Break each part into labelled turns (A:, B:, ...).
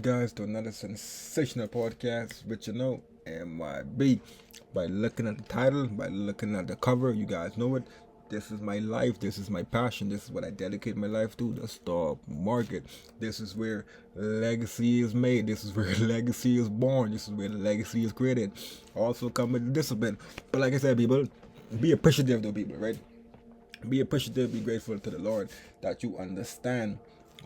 A: Guys, to another sensational podcast with MYB. By looking at the title, by looking at the cover, you guys know it. This is my life, this is my passion, this is what I dedicate my life to, the stock market. This is where legacy is made, this is where legacy is born, this is where the legacy is created. Also come with discipline. But like I said, people, be appreciative though, people, right? Be appreciative, be grateful to the Lord that you understand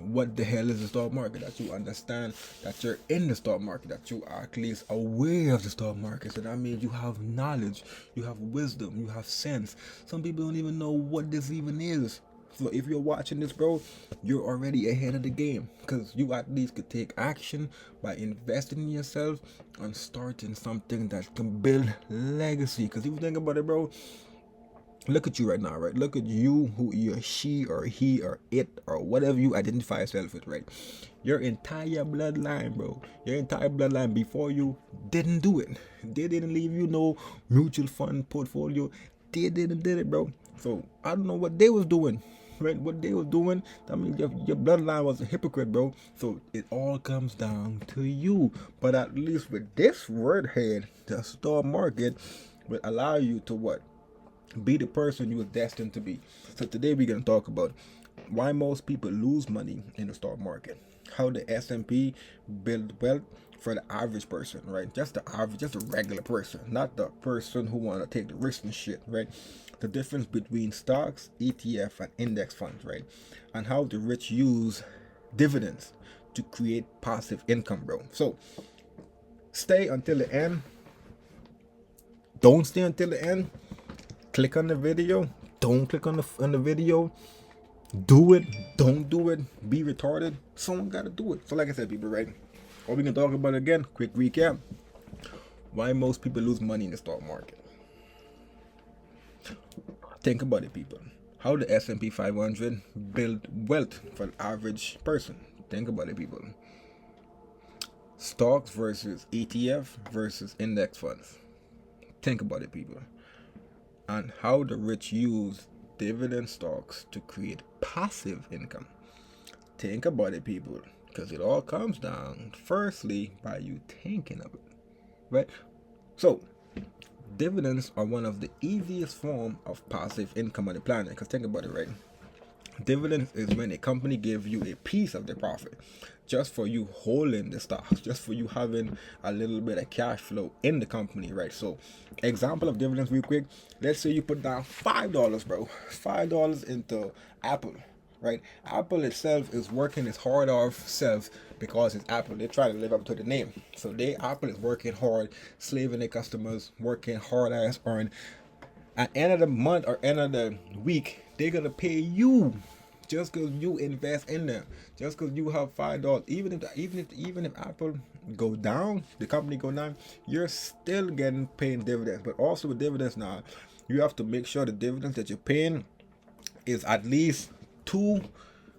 A: what the hell is the stock market, that you understand that you're in the stock market, that you are at least aware of the stock market. So that means you have knowledge, you have wisdom, you have sense. Some people don't even know what this even is. So if you're watching this, bro, you're already ahead of the game, because you at least could take action by investing in yourself and starting something that can build legacy. Because if you think about it, bro, look at you right now, right? Look at you, who you're, she or he or it or whatever you identify yourself with, right? Your entire bloodline, bro. Your entire bloodline before you didn't do it. They didn't leave you no mutual fund portfolio. They didn't did it, bro. So I don't know what they was doing. Right, what they was doing, I mean, your bloodline was a hypocrite, bro. So it all comes down to you. But at least with this word head, the stock market will allow you to what? Be the person you were destined to be. So today we're going to talk about why most people lose money in the stock market, how the S&P build wealth for the average person, right? Just the average, just a regular person, not the person who want to take the risk and shit, right? The difference between stocks, ETF, and index funds, right? And how the rich use dividends to create passive income, bro. So stay until the end. Don't stay until the end. Click on the video. Don't click on the video. Do it. Don't do it. Be retarded. Someone got to do it. So like I said, people, right? What we can talk about again, quick recap. Why most people lose money in the stock market. Think about it, people. How the S&P 500 build wealth for the average person. Think about it, people. Stocks versus ETF versus index funds. Think about it, people. And how the rich use dividend stocks to create passive income. Think about it, people, because it all comes down firstly by you thinking of it, right? So dividends are one of the easiest form of passive income on the planet, because think about it, right? Dividends is when a company gives you a piece of the profit just for you holding the stocks, just for you having a little bit of cash flow in the company, right? So example of dividends real quick. Let's say you put down $5, bro. $5 into Apple, right? Apple itself is working its hard off self because it's Apple. They try to live up to the name. So Apple is working hard, slaving their customers, working hard ass on. At end of the month or end of the week, they're gonna pay you just because you invest in them, just because you have $5. Even if Apple go down, the company go down, you're still getting paying dividends. But also with dividends now, you have to make sure the dividends that you're paying is at least 2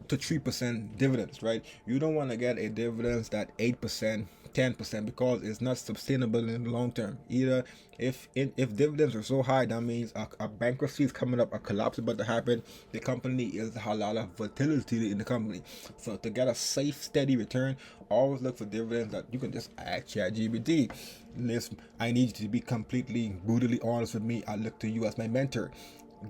A: to 3% dividends, right? You don't want to get a dividends that 8%, 10%, because it's not sustainable in the long term. Either if dividends are so high, that means a bankruptcy is coming up, a collapse is about to happen. The company is a lot of volatility in the company. So to get a safe, steady return, always look for dividends that you can just ask ChatGPT. Listen, I need you to be completely brutally honest with me. I look to you as my mentor.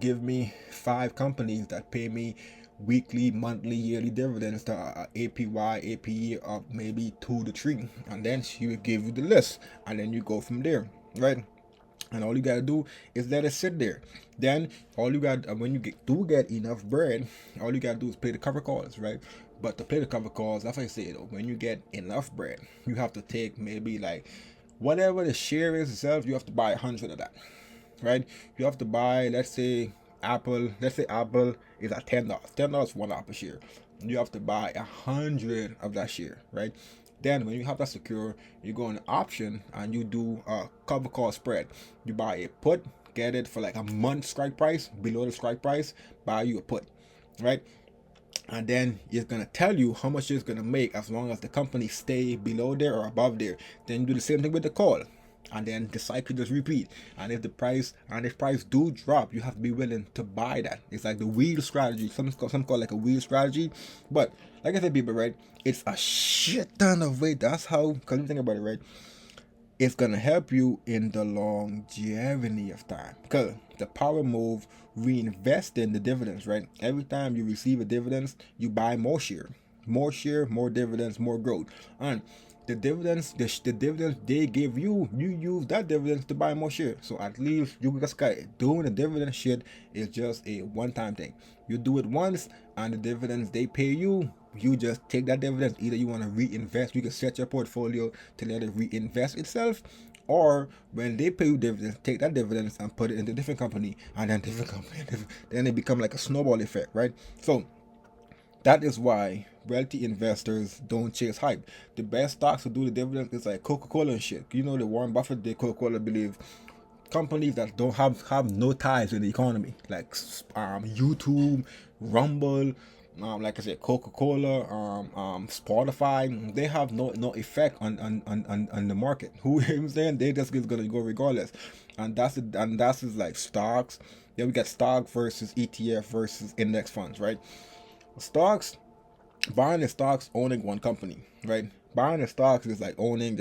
A: Give me 5 companies that pay me weekly, monthly, yearly dividends to APY, APE of maybe 2 to 3, and then she will give you the list, and then you go from there, right? And all you gotta do is let it sit there. Then all you got, when you do get enough bread, all you gotta do is pay the cover calls, right? But to pay the cover calls, that's what I say though. When you get enough bread, you have to take maybe like whatever the share is itself. You have to buy 100 of that, right? You have to buy, let's say Apple is at $10. $10 one Apple share. You have to buy 100 of that share, right? Then when you have that secure, you go on the option and you do a cover call spread. You buy a put, get it for like a month strike price, below the strike price, buy you a put, right? And then it's gonna tell you how much it's gonna make as long as the company stay below there or above there. Then you do the same thing with the call. and then the cycle just repeat. And if price do drop, you have to be willing to buy that. It's like the wheel strategy. Some call like a wheel strategy. But like I said, people, right? It's a shit ton of weight. That's how. Cause you think about it, right? It's gonna help you in the longevity of time. Cause the power move reinvest in the dividends, right? Every time you receive a dividends, you buy more share, more dividends, more growth. And the dividends, the dividends they give you, you use that dividends to buy more share. So at least you just got it. Doing the dividend shit is just a one-time thing. You do it once, and the dividends they pay you, you just take that dividends. Either you want to reinvest, you can set your portfolio to let it reinvest itself, or when they pay you dividends, take that dividends and put it into a different company, and then different company, then it become like a snowball effect, right? So that is why wealthy investors don't chase hype. The best stocks to do the dividends is like Coca-Cola and shit. You know, the Warren Buffett, the Coca-Cola believe companies that don't have no ties in the economy, like YouTube, Rumble, like I said, Coca-Cola, Spotify, they have no effect on the market. Who you know what I'm saying? They just is gonna go regardless, and that's like stocks. Then we got stock versus ETF versus index funds, right? Stocks, buying the stocks, owning one company, right? Buying the stocks is like buying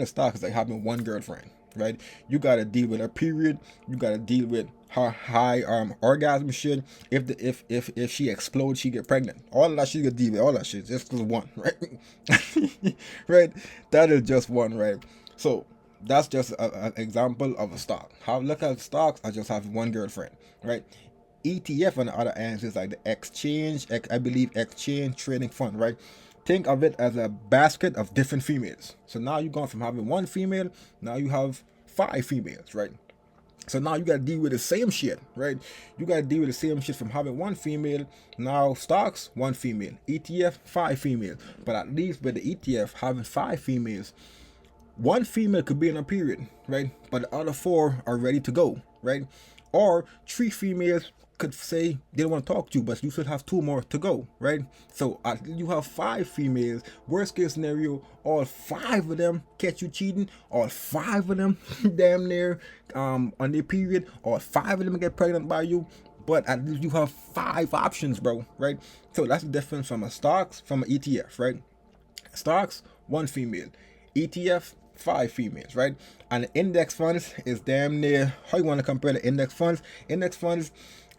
A: the stocks is like having one girlfriend, right? You gotta deal with her period. You gotta deal with her high orgasm shit. If she explodes, she get pregnant. All of that shit, you gotta deal with all that shit. Just one, right? Right? That is just one, right? So that's just an example of a stock. How look at stocks, I just have one girlfriend, right? ETF on the other hand is like the exchange trading fund, right? Think of it as a basket of different females. So now you're going from having one female, now you have 5 females, right? So now you gotta deal with the same shit, right? You gotta deal with the same shit from having one female. Now stocks, one female. ETF, 5 females. But at least with the ETF having 5 females, one female could be in a period, right? But the other 4 are ready to go, right? Or 3 females could say they don't want to talk to you, but you should have 2 more to go, right? So you have 5 females. Worst case scenario, all 5 of them catch you cheating. All 5 of them damn near on their period. All 5 of them get pregnant by you. But at least you have 5 options, bro, right? So that's the difference from an ETF, right? Stocks, 1 female. ETF, 5 females, right? And the index funds is damn near, how you want to compare the index funds? Index funds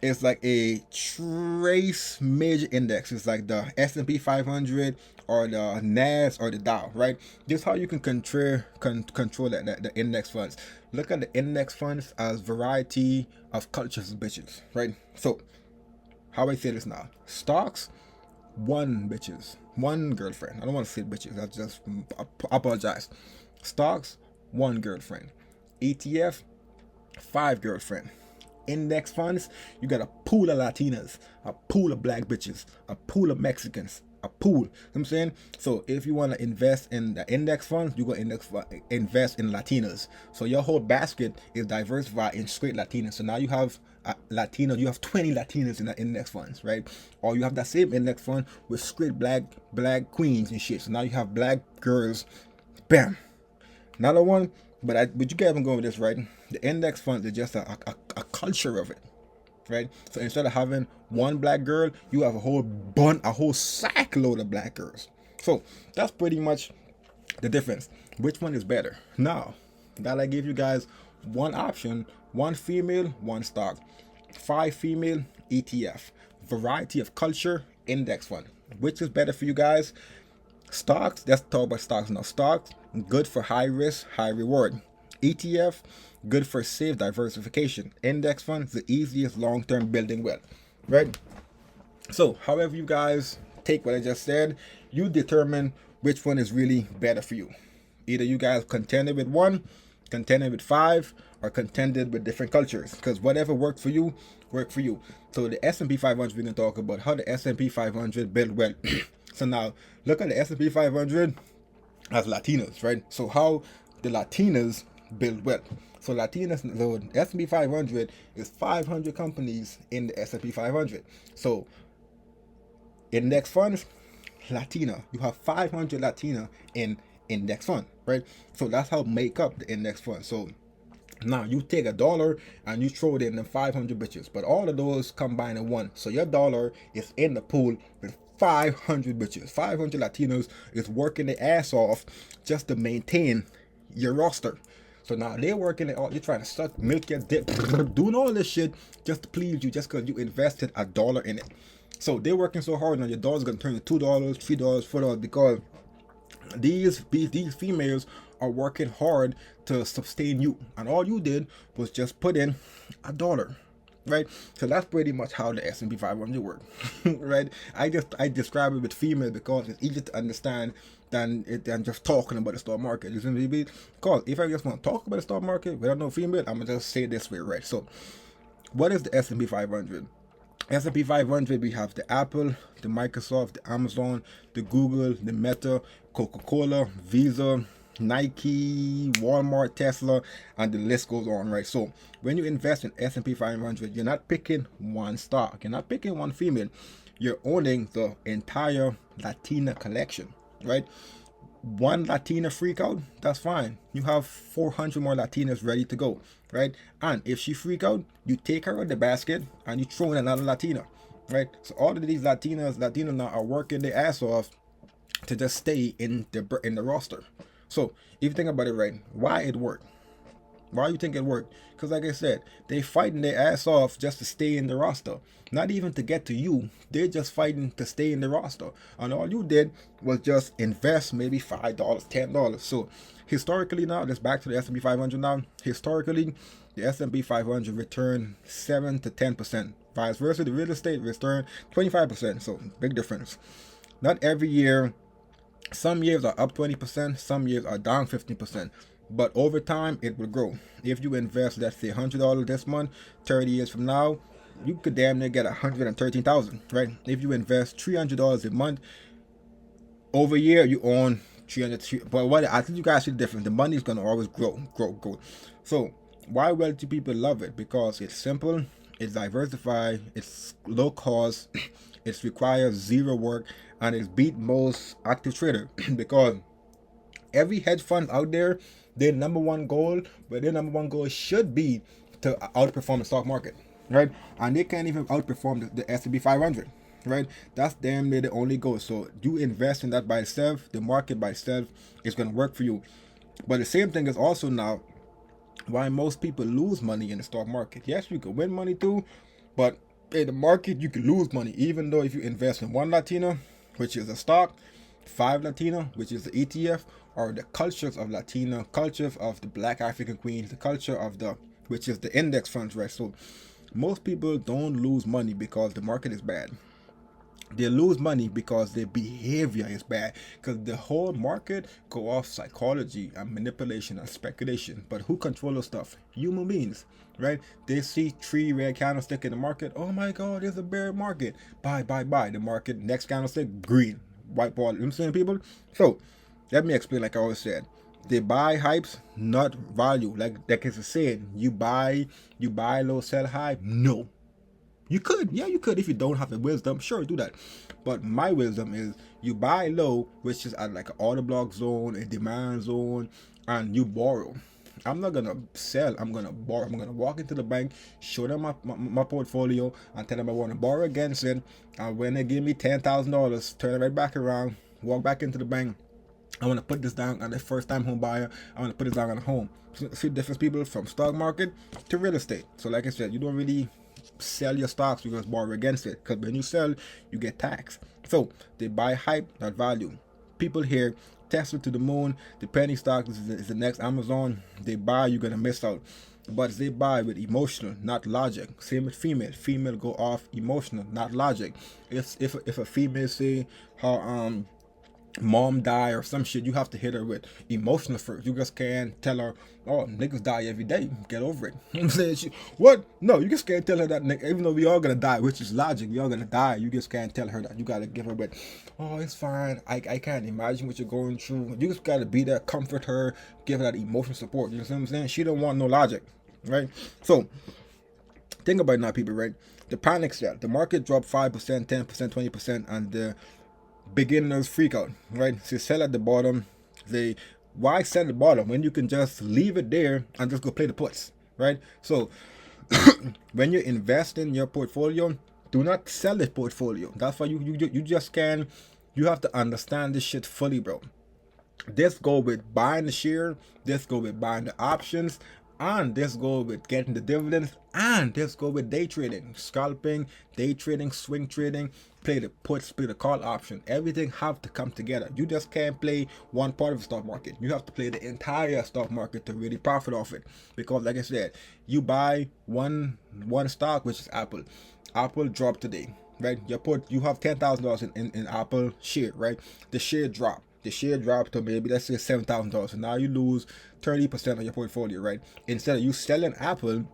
A: is like a trace major index. It's like the S&P 500 or the NAS or the Dow, right? This is how you can control the index funds. Look at the index funds as variety of cultures and bitches, right? So how I say this now? Stocks, 1 girlfriend. I don't want to say bitches. I just apologize. Stocks, 1 girlfriend. ETF, 5 girlfriend. Index funds, you got a pool of Latinas, a pool of black bitches, a pool of Mexicans, a pool. You know what I'm saying? So if you want to invest in the index funds, you go invest in Latinas. So your whole basket is diversified in straight Latinas. So now you have Latinos, you have 20 Latinas in the index funds, right? Or you have that same index fund with straight black queens and shit. So now you have black girls. Bam. Another one, but you can't even go with this, right? The index funds is just a culture of it, right? So instead of having 1 black girl, you have a whole sack load of black girls. So that's pretty much the difference. Which one is better? Now that I gave you guys 1 option, 1 female, 1 stock, 5 female, ETF, variety of culture, index fund. Which is better for you guys? Stocks, let's talk about stocks now. Stocks, good for high risk, high reward. ETF, good for safe diversification. Index funds, the easiest long-term building wealth, right? So however you guys take what I just said, you determine which one is really better for you. Either you guys contended with 1, contended with 5, or contended with different cultures, because whatever worked for you, worked for you. So the S&P 500, we're going to talk about how the S&P 500 build wealth. So now look at the S&P 500 as Latinas, right? So how the Latinas build wealth. So the S&P 500 is 500 companies in the S&P 500. So index funds, Latina. You have 500 Latina in index fund, right? So that's how make up the index fund. So now you take $1 and you throw it in the 500 bitches, but all of those combine in one. So your dollar is in the pool with 500 bitches. 500 Latinos is working their ass off just to maintain your roster. So now they're working it all. They're trying to suck, milk your dick, doing all this shit just to please you, just because you invested $1 in it. So they're working so hard now your dollar's gonna turn to $2, $3, $4 because these females are working hard to sustain you, and all you did was just put in $1, right? So that's pretty much how the S&P 500 works, right? I describe it with female because it's easier to understand than just talking about the stock market. You see, because if I just want to talk about the stock market without no female, I'm gonna just say this way, right? So, what is the S&P 500? S&P 500, we have the Apple, the Microsoft, the Amazon, the Google, the Meta, Coca-Cola, Visa, Nike, Walmart, Tesla, and the list goes on, right? So when you invest in S&P 500, you're not picking one stock. You're not picking one female. You're owning the entire Latina collection, right? One Latina freak out, that's fine. You have 400 more Latinas ready to go, right? And if she freak out, you take her out the basket and you throw in another Latina, right? So all of these Latinos now are working their ass off to just stay in the roster. So if you think about it, right, why it worked? Why you think it worked? Because like I said, they fighting their ass off just to stay in the roster. Not even to get to you. They're just fighting to stay in the roster. And all you did was just invest maybe $5, $10. So historically now, let's back to the S&P 500 now. Historically, the S&P 500 returned 7 to 10%. Vice versa, the real estate returned 25%. So big difference. Not every year. Some years are up 20%. Some years are down 15%. But over time, it will grow. If you invest, let's say $100 this month, 30 years from now, you could damn near get $113,000, right? If you invest $300 a month, over a year, you own 300. But what I think you guys see the difference. The money is gonna always grow. So why wealthy people love it? Because it's simple, it's diversified, it's low cost, it requires zero work, and it's beat most active trader because every hedge fund out there, their number one goal should be to outperform the stock market, right? And they can't even outperform the S&P 500, right? That's damn near the only goal. So you invest in that by itself, the market by itself is going to work for you. But the same thing is also now why most people lose money in the stock market. Yes, you can win money too, but in the market you can lose money, even though if you invest in one Latina, which is a stock, 5 Latina, which is the ETF, or the cultures of Latina, cultures of the Black African queens, the culture of which is the index funds, right? So most people don't lose money because the market is bad. They lose money because their behavior is bad. Because the whole market go off psychology and manipulation and speculation. But who controls stuff? Human beings, right? They see 3 red candlestick in the market. Oh my God, there's a bear market. Buy. The market, next candlestick, green. White ball. You know what I'm saying, people? So let me explain. Like I always said, they buy hypes, not value. Like it's a saying, you buy low, sell high. No, you could, you could if you don't have the wisdom. Sure, do that. But my wisdom is you buy low, which is at like an order block zone, a demand zone, and you borrow. I'm not gonna sell. I'm gonna borrow. I'm gonna walk into the bank, show them my portfolio, and tell them I want to borrow against it. And when they give me $10,000, turn it right back around, walk back into the bank. I want to put this down on the first time home buyer. I want to put this down on a home. See the difference, people, from stock market to real estate. So like I said, you don't really sell your stocks, you just borrow against it. Because when you sell, you get taxed. So they buy hype, not value. People here, Tesla to the moon, the penny stock is the next Amazon. They buy, you're going to miss out. But they buy with emotional, not logic. Same with female. Female go off emotional, not logic. If a female say how mom die or some shit, you have to hit her with emotional first. You just can't tell her, oh, niggas die every day, get over it. I'm saying, what? No, you just can't tell her that, even though we all gonna die, which is logic, we all gonna die. You just can't tell her that. You gotta give her with, oh, it's fine, I can't imagine what you're going through. You just gotta be there, comfort her, give her that emotional support. You know what I'm saying? She don't want no logic, right? So think about it now, people, right? The panic sell, the market dropped 5%, 10%, 20%, and the beginners freak out, right? So sell at the bottom, Why set the bottom when you can just leave it there and just go play the puts, right? So when you invest in your portfolio, do not sell the portfolio. That's why you just can. You have to understand this shit fully, bro. This go with buying the share, this go with buying the options, and this go with getting the dividends, and this go with day trading, scalping, day trading, swing trading, play the puts, play the call option. Everything have to come together. You just can't play one part of the stock market. You have to play the entire stock market to really profit off it. Because like I said, you buy one stock, which is Apple. Apple dropped today, right? You have $10,000 in Apple share, right? The share dropped. The share dropped to maybe, let's say, $7,000. So now you lose 30% of your portfolio, right? Instead of you selling Apple,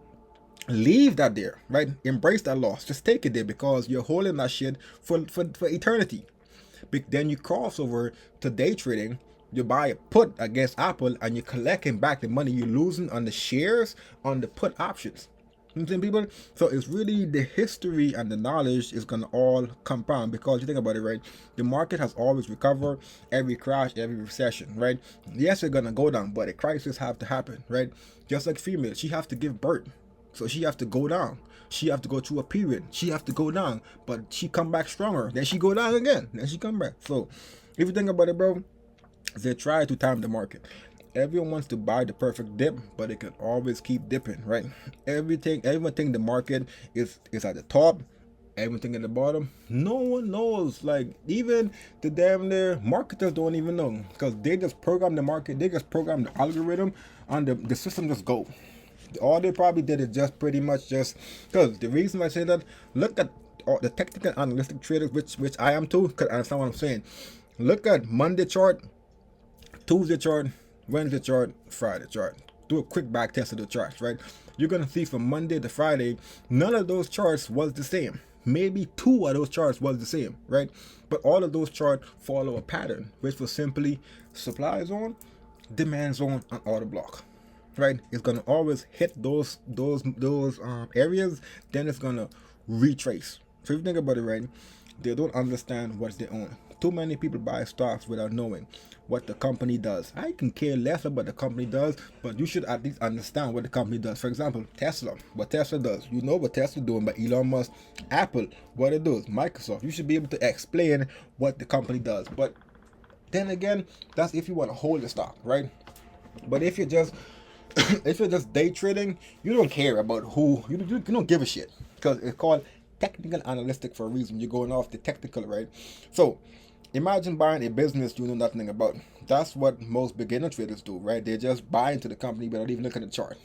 A: leave that there, right? Embrace that loss. Just take it there because you're holding that shit for eternity. Then you cross over to day trading. You buy a put against Apple and you're collecting back the money you're losing on the shares on the put options. You know, people. So it's really the history and the knowledge is gonna all compound because you think about it, right? The market has always recovered every crash, every recession, right? Yes, it's gonna go down, but a crisis have to happen, right? Just like female, she have to give birth, so she have to go down. She have to go through a period. She have to go down, but she come back stronger. Then she go down again. Then she come back. So if you think about it, bro, they try to time the market. Everyone wants to buy the perfect dip, but it can always keep dipping, right? Everyone think the market is at the top, everything at the bottom. No one knows. Like even the damn near marketers don't even know because they just program the market. They just program the algorithm, and the system just go. All they probably did is just pretty much just because the reason I say that, look at all the technical analytic traders, which I am too, because I understand what I'm saying. Look at Monday chart, Tuesday chart, Wednesday chart, Friday chart. Do a quick back test of the charts, right? You're gonna see from Monday to Friday, none of those charts was the same. Maybe two of those charts was the same, right? But all of those charts follow a pattern, which was simply supply zone, demand zone, and order block, right? It's gonna always hit those areas, then it's gonna retrace. So if you think about it, right, they don't understand what they own. Too many people buy stocks without knowing what the company does. I can care less about the company does, but you should at least understand what the company does. For example, Tesla, what Tesla does. You know what Tesla doing by Elon Musk. Apple, what it does. Microsoft. You should be able to explain what the company does. But then again, that's if you want to hold the stock, right? But if you're just day trading, you don't care about who. You don't give a shit because it's called technical analytic for a reason. You're going off the technical, right? So imagine buying a business you know nothing about. That's what most beginner traders do, right? They just buy into the company without even looking at the chart.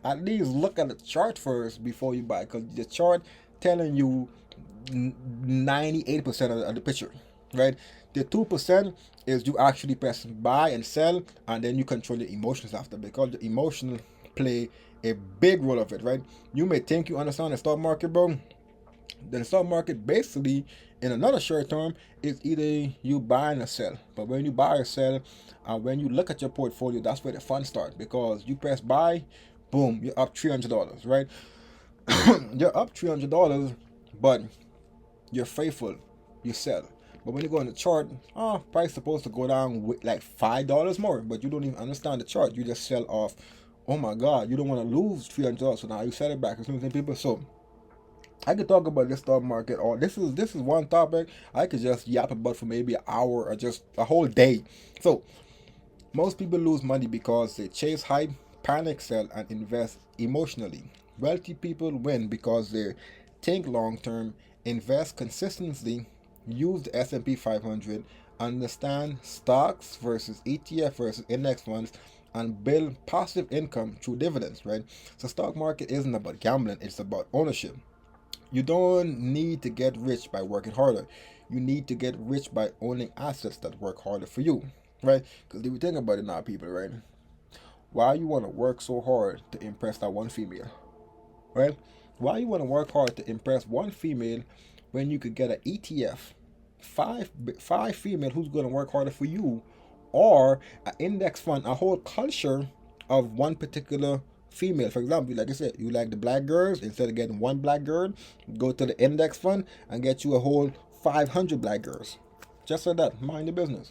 A: At least look at the chart first before you buy, because the chart telling you 98% of the picture, right? The 2% is you actually press buy and sell, and then you control the emotions after, because the emotional play a big role of it, right? You may think you understand the stock market, bro. The stock market basically, in another short term, is either you buy and sell. But when you buy or sell, when you look at your portfolio, that's where the fun starts, because you press buy, boom, you're up $300, right? You're up $300, but you're faithful, you sell. But when you go on the chart, price supposed to go down with like $5 more, but you don't even understand the chart. You just sell off. Oh my God, you don't want to lose $300, so now you sell it back. You know, people. So I could talk about this stock market, or this is one topic I could just yap about for maybe an hour or just a whole day. So most people lose money because they chase hype, panic sell, and invest emotionally. Wealthy people win because they think long term, invest consistently, use the S&P 500, understand stocks versus ETF versus index funds, and build passive income through dividends, right? So stock market isn't about gambling, it's about ownership. You don't need to get rich by working harder. You need to get rich by owning assets that work harder for you, right? Because if you think about it now, people, right? Why you want to work so hard to impress that one female, right? Why you want to work hard to impress one female when you could get an ETF, five female who's going to work harder for you, or an index fund, a whole culture of one particular female. For example, like I said, you like the black girls, instead of getting one black girl, go to the index fund and get you a whole 500 black girls. Just like that, mind the business.